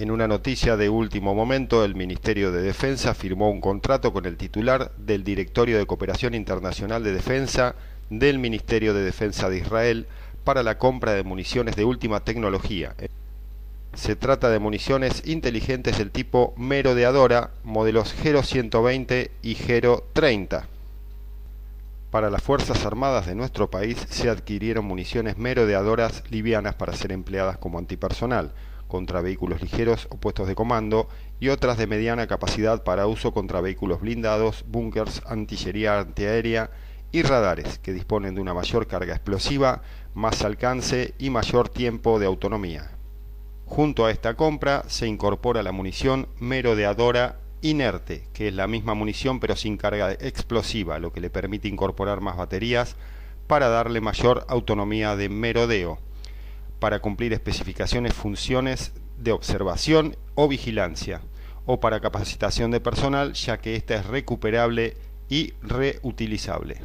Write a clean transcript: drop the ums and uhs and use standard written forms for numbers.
En una noticia de último momento, el Ministerio de Defensa firmó un contrato con el titular del Directorio de Cooperación Internacional de Defensa del Ministerio de Defensa de Israel para la compra de municiones de última tecnología. Se trata de municiones inteligentes del tipo Merodeadora, modelos Gero 120 y Gero 30. Para las Fuerzas Armadas de nuestro país se adquirieron municiones merodeadoras livianas para ser empleadas como antipersonal, contra vehículos ligeros o puestos de comando, y otras de mediana capacidad para uso contra vehículos blindados, búnkers, artillería antiaérea y radares, que disponen de una mayor carga explosiva, más alcance y mayor tiempo de autonomía. Junto a esta compra se incorpora la munición merodeadora inerte, que es la misma munición pero sin carga explosiva, lo que le permite incorporar más baterías para darle mayor autonomía de merodeo, para cumplir especificaciones, funciones de observación o vigilancia, o para capacitación de personal, ya que esta es recuperable y reutilizable.